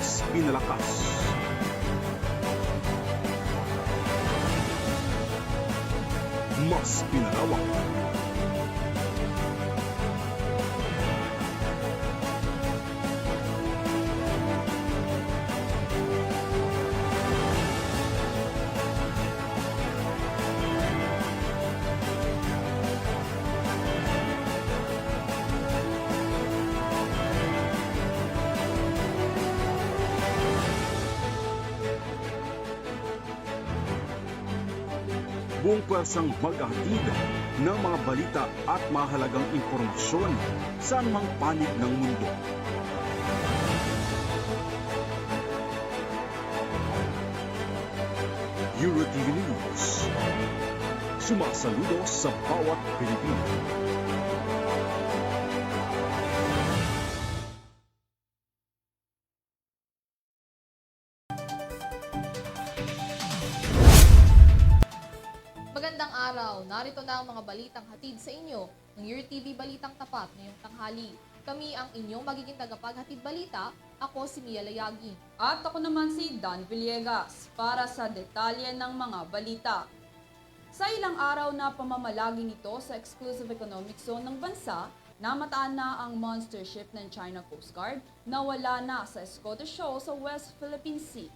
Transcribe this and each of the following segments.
mas pinalakas. Mas pinalawak. Buong pwersang maghahatid ng mga balita at mahalagang impormasyon sa anumang panig ng mundo. EuroTV News. Sumasaludo sa bawat Pilipino. Magandang araw, narito na ang mga balitang hatid sa inyo ng EuroTV Balitang Tapat ngayong tanghali. Kami ang inyong magiging tagapaghatid balita, ako si Mia Layagi. At ako naman si Dan Villegas para sa detalye ng mga balita. Sa ilang araw na pamamalagi nito sa Exclusive Economic Zone ng bansa, namataan na ang monster ship ng China Coast Guard na wala na sa Scottish Shoal sa West Philippine Sea.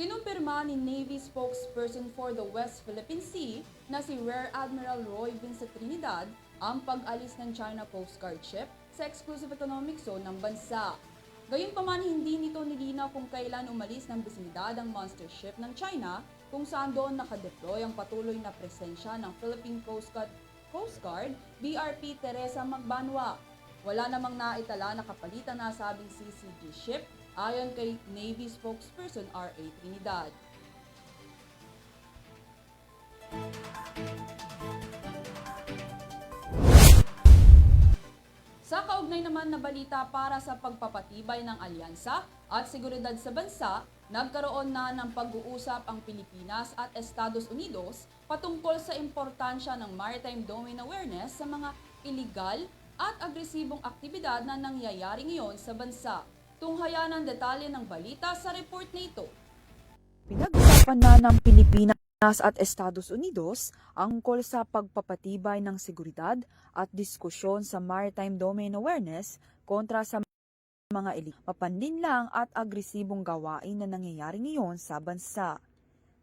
Kinumpirma ni Navy spokesperson for the West Philippine Sea na si Rear Admiral Roy Vincent Trinidad ang pag-alis ng China Coast Guard ship sa Exclusive Economic Zone ng bansa. Gayunpaman, hindi nito nilinaw kung kailan umalis ng bisinidad ang monster ship ng China kung saan doon nakadeploy ang patuloy na presensya ng Philippine Coast Guard BRP Teresa Magbanwa. Wala namang naitala na kapalitan na sabing CCG ship ayon kay Navy spokesperson R.A. Trinidad. Sa kaugnay naman na balita para sa pagpapatibay ng alyansa at seguridad sa bansa, nagkaroon na ng pag-uusap ang Pilipinas at Estados Unidos patungkol sa importansya ng maritime domain awareness sa mga illegal at agresibong aktibidad na nangyayari ngayon sa bansa. Tunghayan ang detalye ng balita sa report na ito. Pinag-usapan na ng Pilipinas at Estados Unidos ang tungkol sa pagpapatibay ng seguridad at diskusyon sa maritime domain awareness kontra sa mga mapanlinlang at agresibong gawain na nangyayari ngayon sa bansa.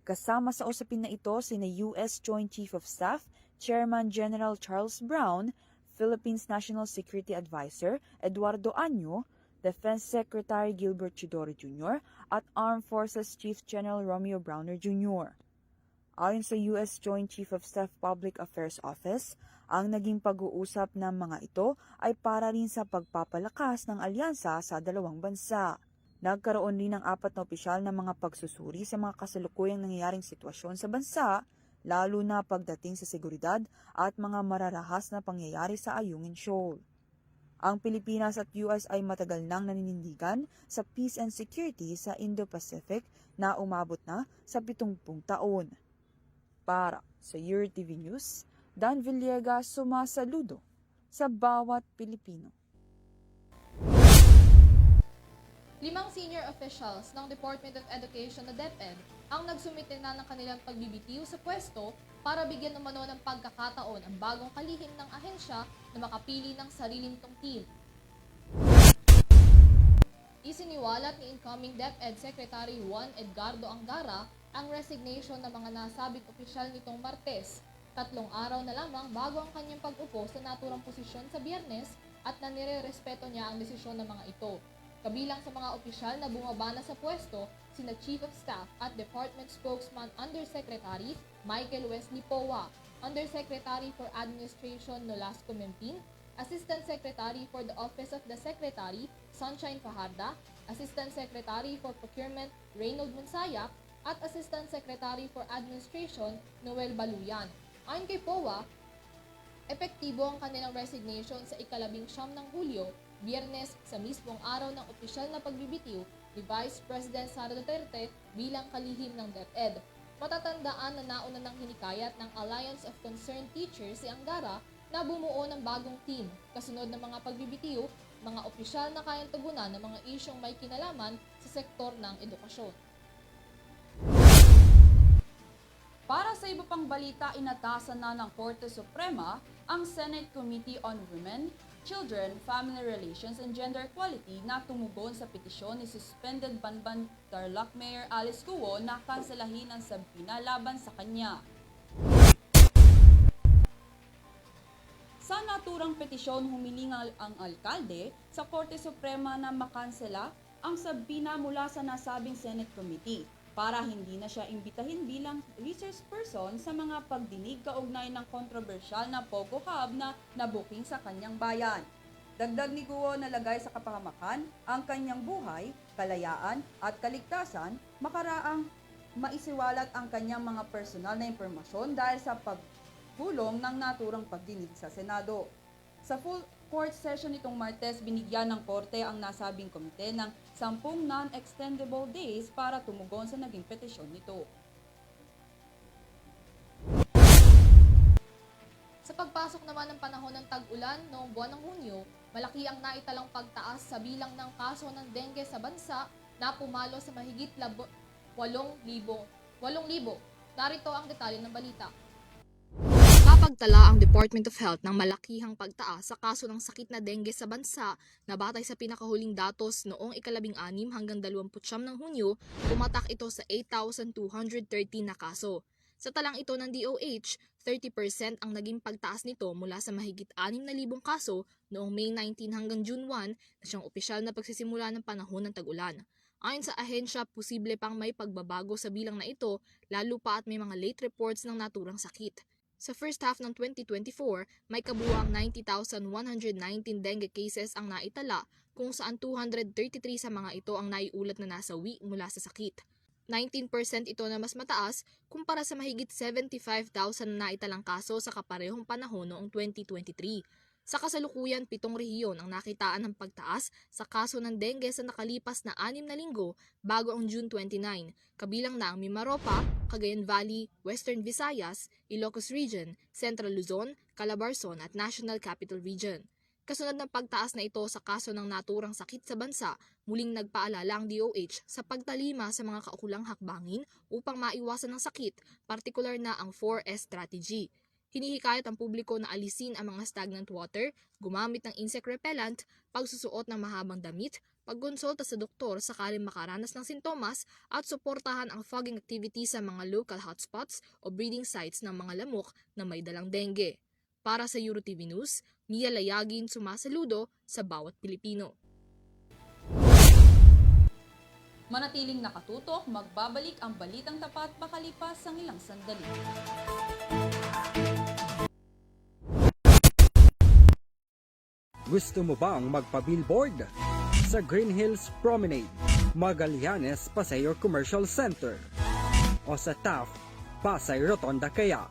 Kasama sa usapin na ito sina U.S. Joint Chief of Staff, Chairman General Charles Brown, Philippines National Security Advisor Eduardo Año, Defense Secretary Gilbert Chidoro Jr. at Armed Forces Chief General Romeo Browner Jr. Ayon sa U.S. Joint Chief of Staff Public Affairs Office, ang naging pag-uusap ng mga ito ay para rin sa pagpapalakas ng alyansa sa dalawang bansa. Nagkaroon din ng 4 na opisyal na mga pagsusuri sa mga kasalukuyang nangyayaring sitwasyon sa bansa, lalo na pagdating sa seguridad at mga mararahas na pangyayari sa Ayungin Shoal. Ang Pilipinas at US ay matagal nang naninindigan sa peace and security sa Indo-Pacific na umabot na sa 70 taon. Para sa EuroTV News, Dan Villegas sumasaludo sa bawat Pilipino. 5 senior officials ng Department of Education na DepEd ang nagsumite na ng kanilang pagbibitiw sa pwesto para bigyan naman ng pagkakataon ang bagong kalihim ng ahensya na makapili ng sariling tungkil. Isiniwalat ni incoming DepEd Secretary Juan Edgardo Angara ang resignation ng mga nasabing opisyal nitong Martes, 3 araw na lamang bago ang kanyang pag-upo sa naturang posisyon sa Biyernes at na nire-respeto niya ang desisyon ng mga ito. Kabilang sa mga opisyal na bumaba na sa pwesto, sina Chief of Staff at Department Spokesman Undersecretary Michael Wesley Powa, Undersecretary for Administration Nolasco Mempin, Assistant Secretary for the Office of the Secretary Sunshine Fajarda, Assistant Secretary for Procurement Reynold Monsayak, at Assistant Secretary for Administration Noel Baluyan. Ayon kay Powa, epektibo ang kanilang resignation sa ika-19 ng Hulyo, Biyernes, sa mismong araw ng opisyal na pagbibitiw ni Vice President Sara Duterte bilang kalihim ng DepEd. Matatandaan na nauna ng hinikayat ng Alliance of Concerned Teachers si Angara na bumuo ng bagong team kasunod ng mga pagbibitiw mga opisyal na kayang tugunan ng mga isyong may kinalaman sa sektor ng edukasyon. Para sa iba pang balita, inatasan na ng Korte Suprema ang Senate Committee on Women, Children, Family Relations and Gender Equality na tumugon sa petisyon ni suspended Banban Tarlac Mayor Alice Guo na kanselahin ang sabina laban sa kanya. Sa naturang petisyon, humiling ang alkalde sa Korte Suprema na makansela ang sabina mula sa nasabing Senate Committee para hindi na siya imbitahin bilang resource person sa mga pagdinig kaugnay ng kontrobersyal na Pogo Hub na nabuking sa kanyang bayan. Dagdag ni Guo na lagay sa kapahamakan ang kanyang buhay, kalayaan at kaligtasan, makaraang maisiwalat ang kanyang mga personal na impormasyon dahil sa pagpulong ng naturang pagdinig sa Senado. Sa full court session nitong Martes, binigyan ng korte ang nasabing komite ng 10 non-extendable days para tumugon sa naging petisyon nito. Sa pagpasok naman ng panahon ng tag-ulan noong buwan ng Hunyo, malaki ang naitalang pagtaas sa bilang ng kaso ng dengue sa bansa na pumalo sa mahigit 8,000. Narito ang detalye ng balita. Napagtala ang Department of Health ng malakihang pagtaas sa kaso ng sakit na dengue sa bansa na batay sa pinakahuling datos noong 16 hanggang 29 ng Hunyo, pumatak ito sa 8,213 na kaso. Sa talang ito ng DOH, 30% ang naging pagtaas nito mula sa mahigit 6,000 kaso noong May 19 hanggang June 1 na siyang opisyal na pagsisimula ng panahon ng tag-ulan. Ayon sa ahensya, posible pang may pagbabago sa bilang na ito lalo pa at may mga late reports ng naturang sakit. Sa first half ng 2024, may kabuuang 90,119 dengue cases ang naitala kung saan 233 sa mga ito ang naiulat na nasawi mula sa sakit. 19% ito na mas mataas kumpara sa mahigit 75,000 na naitalang kaso sa kaparehong panahon noong 2023. Sa kasalukuyan, 7 rehiyon ang nakitaan ng pagtaas sa kaso ng dengue sa nakalipas na 6 na linggo bago ang June 29, kabilang na ang Mimaropa, Cagayan Valley, Western Visayas, Ilocos Region, Central Luzon, Calabarzon at National Capital Region. Kasunod ng pagtaas na ito sa kaso ng naturang sakit sa bansa, muling nagpaalala ang DOH sa pagtalima sa mga kaukulang hakbangin upang maiwasan ang sakit, partikular na ang 4S strategy. Hinihikayat ang publiko na alisin ang mga stagnant water, gumamit ng insect repellent, pagsusuot ng mahabang damit, pagkonsulta sa doktor sakaling makaranas ng sintomas at suportahan ang fogging activity sa mga local hotspots o breeding sites ng mga lamok na may dalang dengue. Para sa EuroTV News, Mia Layagin sumasaludo sa bawat Pilipino. Manatiling nakatutok, magbabalik ang balitang tapat makalipas ang ilang sandali. Gusto mo bang magpa-billboard? Sa Green Hills Promenade, Magallanes, Pasay Commercial Center o sa Taft, Pasay Rotonda kaya?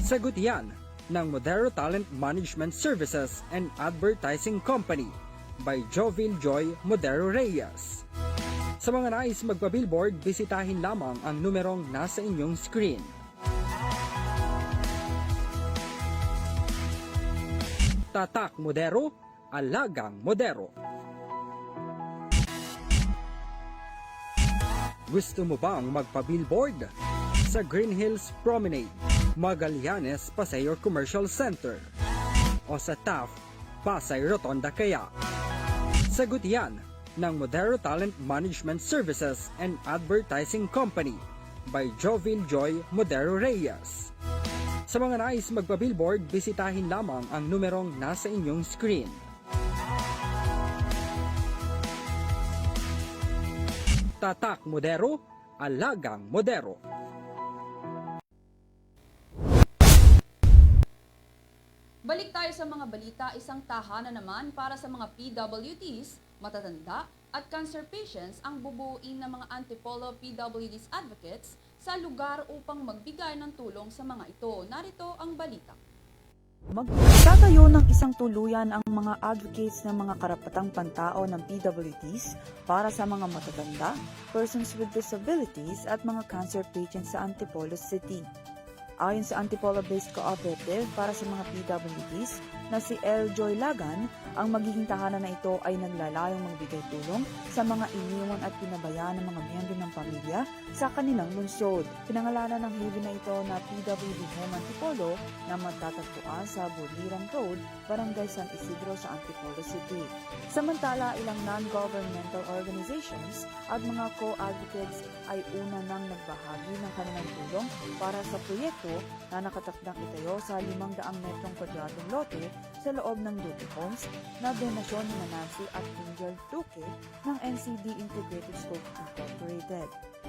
Sagot yan ng Modero Talent Management Services and Advertising Company by Jovil Joy Modero Reyes. Sa mga nais magpa-billboard, bisitahin lamang ang numerong nasa inyong screen. Tatak Modero, Alagang Modero. Gusto mo bang magpa-billboard? Sa Green Hills Promenade, Magallanes, Pasay Commercial Center o sa Taft, Pasay Rotonda kaya? Sagot yan ng Modero Talent Management Services and Advertising Company by Jovil Joy Modero Reyes. Sa mga nais magpa-billboard, bisitahin lamang ang numerong nasa inyong screen. Tatak Modero, Alagang Modero. Balik tayo sa mga balita, isang tahanan naman para sa mga PWDs, matatanda at cancer patients ang bubuuin ng mga Antipolo PWDs advocates sa lugar upang magbigay ng tulong sa mga ito. Narito ang balita. Magtatayo ng isang tuluyan ang mga advocates ng mga karapatang pantao ng PWDs para sa mga matatanda, persons with disabilities at mga cancer patients sa Antipolo City. Ayon sa Antipolo-based cooperative para sa mga PWDs, na si L. Joy Lagan, ang magiging tahanan na ito ay naglalayong magbigay tulong sa mga iniwan at pinabayaan ng mga miyembro ng pamilya sa kanilang lungsod. Pinangalanan ng haven na ito na PWD Home Antipolo na magtatagpuan sa Buliran Road, Barangay San Isidro sa Antipolo City. Samantala, ilang non-governmental organizations at mga co-advocates ay una nang nagbahagi ng kanilang tulong para sa proyekto na nakatakdang itayo sa 500 metrong kwadradong lote sa loob ng Duque Homes na donasyon ni Nancy at Angel Duque ng NCD Integrated Scope Incorporated.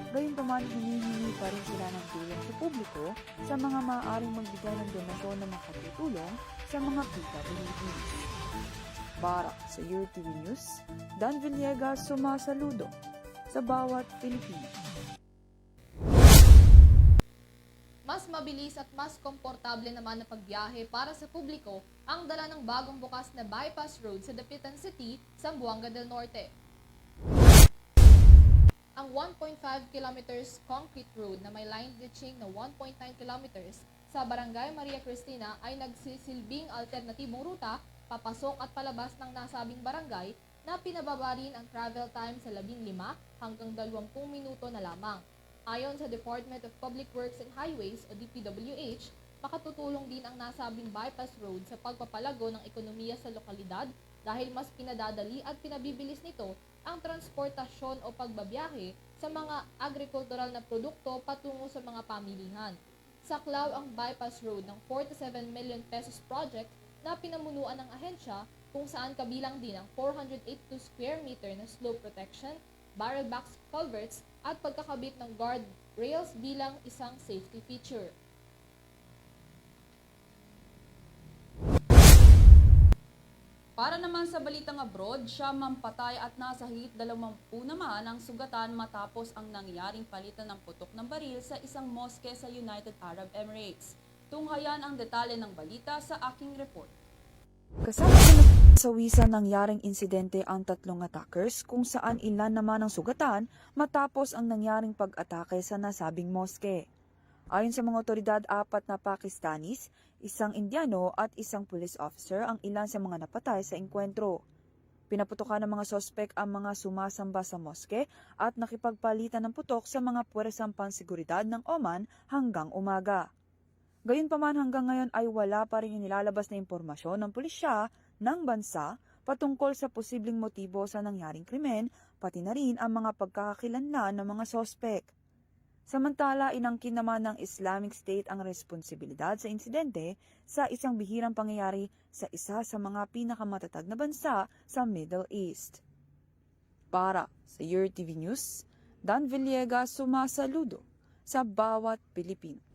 Gayunpaman, hinihingi pa rin sila ng tulong sa publiko sa mga maaaring magbigay ng donasyon na makatutulong sa mga PWDs. Para sa UTV News, Dan Villegas sumasaludo sa bawat Pilipino. Mas mabilis at mas komportable naman na pagbiyahe para sa publiko ang dala ng bagong bukas na bypass road sa Dapitan City, Zamboanga del Norte. Ang 1.5 kilometers concrete road na may line ditching na 1.9 kilometers sa Barangay Maria Cristina ay nagsisilbing alternatibong ruta papasok at palabas ng nasabing barangay na pinababa rin ang travel time sa 15 hanggang 20 minuto na lamang. Ayon sa Department of Public Works and Highways o DPWH, makatutulong din ang nasabing bypass road sa pagpapalago ng ekonomiya sa lokalidad dahil mas pinadadali at pinabibilis nito ang transportasyon o pagbabiyahe sa mga agrikultural na produkto patungo sa mga pamilihan. Saklaw ang bypass road ng 47 million pesos project na pinamunuan ng ahensya kung saan kabilang din ang 482 square meter na slope protection, barrel box culverts at pagkakabit ng guard rails bilang isang safety feature. Para naman sa balitang abroad, siya mampatay at nasa higit 20 naman ang sugatan matapos ang nangyaring palitan ng putok ng baril sa isang moske sa United Arab Emirates. Tunghayan ang detalye ng balita sa aking report. Kasama sa nasawisan nangyaring insidente ang 3 attackers kung saan ilan naman ang sugatan matapos ang nangyaring pag-atake sa nasabing moske. Ayon sa mga otoridad, 4 na Pakistanis, 1 Indiano at 1 police officer ang ilan sa mga napatay sa engkwentro. Pinaputokan ng mga sospek ang mga sumasamba sa moske at nakipagpalitan ng putok sa mga puwersang panseguridad ng Oman hanggang umaga. Gayunpaman hanggang ngayon ay wala pa rin inilalabas na impormasyon ng pulisya ng bansa patungkol sa posibleng motibo sa nangyaring krimen, pati na rin ang mga pagkakakilanlan ng mga sospek. Samantala, inangkin naman ng Islamic State ang responsibilidad sa insidente sa isang bihirang pangyayari sa isa sa mga pinakamatatag na bansa sa Middle East. Para sa UTV News, Dan Villegas sumasaludo sa bawat Pilipino.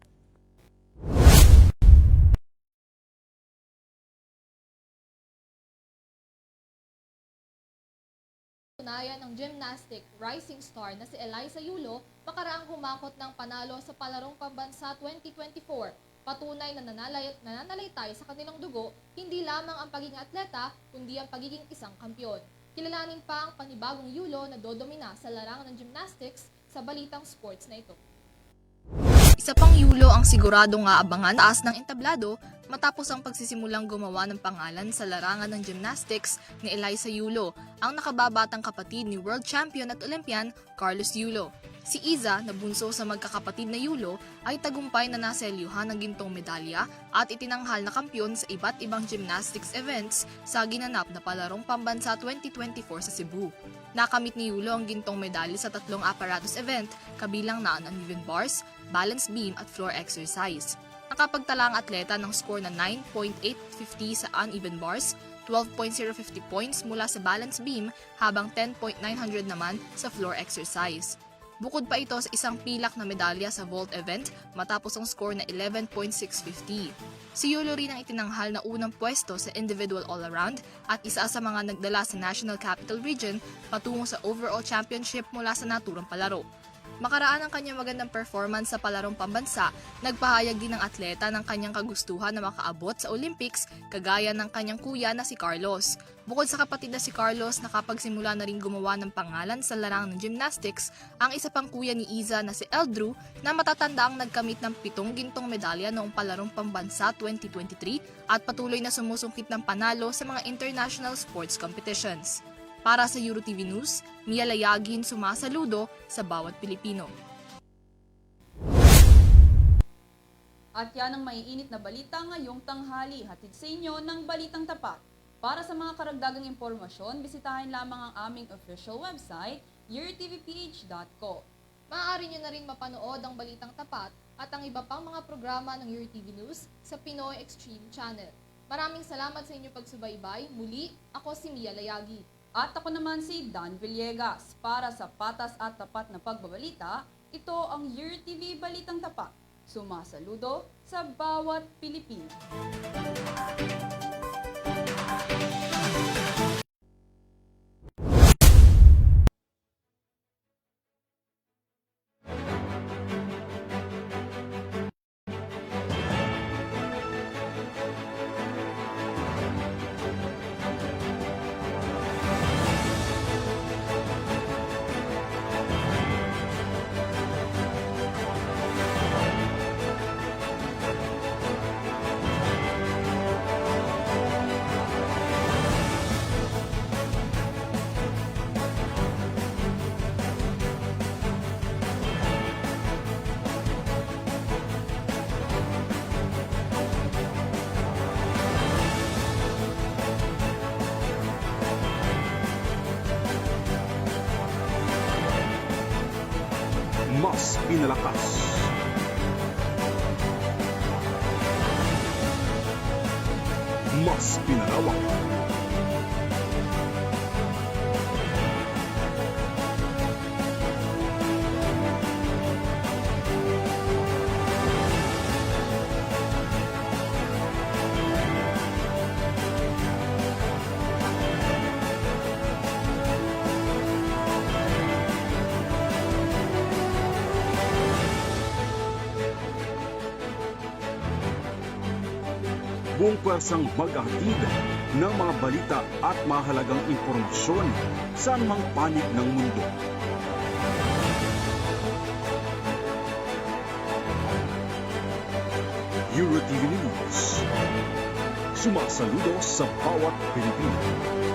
Tunayan ng gymnastic rising star na si Eliza Yulo makaraang humakot ng panalo sa Palarong Pambansa 2024. Patunay na nananalaytay sa kanilang dugo, hindi lamang ang pagiging atleta, kundi ang pagiging isang kampyon. Kilalanin pa ang panibagong Yulo na dodomina sa larangan ng gymnastics sa balitang sports na ito. Isa pang Yulo ang siguradong aabangan taas ng entablado matapos ang pagsisimulang gumawa ng pangalan sa larangan ng gymnastics ni Eliza Yulo, ang nakababatang kapatid ni world champion at Olympian Carlos Yulo. Si Iza, na bunso sa magkakapatid na Yulo, ay tagumpay na naselyuhan ng gintong medalya at itinanghal na kampyon sa iba't ibang gymnastics events sa ginanap na Palarong Pambansa 2024 sa Cebu. Nakamit ni Yulo ang gintong medalya sa 3 apparatus event, kabilang na ang uneven bars, balance beam at floor exercise. Nakapagtala ang atleta ng score na 9.850 sa uneven bars, 12.050 points mula sa balance beam habang 10.900 naman sa floor exercise. Bukod pa ito sa isang pilak na medalya sa vault event matapos ang score na 11.650. Si Yulo rin ang itinanghal na unang pwesto sa individual all-around at isa sa mga nagdala sa National Capital Region patungo sa overall championship mula sa naturang palaro. Makaraan ang kanyang magandang performance sa palarong pambansa, nagpahayag din ng atleta ng kanyang kagustuhan na makaabot sa Olympics kagaya ng kanyang kuya na si Carlos. Bukod sa kapatid na si Carlos, nakapagsimula na rin gumawa ng pangalan sa larangan ng gymnastics ang isa pang kuya ni Iza na si Eldrew na matatandaang nagkamit ng 7 gintong medalya noong palarong pambansa 2023 at patuloy na sumusungkit ng panalo sa mga international sports competitions. Para sa EuroTV News, Mia Layagin sumasaludo sa bawat Pilipino. At yan ang maiinit na balita ngayong tanghali. Hatid sa inyo ng Balitang Tapat. Para sa mga karagdagang impormasyon, bisitahin lamang ang aming official website, eurotvph.co. Maaari nyo na rin mapanood ang Balitang Tapat at ang iba pang mga programa ng EuroTV News sa Pinoy Extreme Channel. Maraming salamat sa inyong pagsubaybay. Muli, ako si Mia Layagi. At ako naman si Dan Villegas. Para sa patas at tapat na pagbabalita, ito ang EuroTV Balitang Tapat. Sumasaludo sa bawat Pilipino. Mas pinalakas, mas pinalawak, buong pwersang mag-ahatid ng mga balita at mahalagang impormasyon saan mang panig ng mundo. EuroTV News. Sumasaludo sa bawat Pilipino.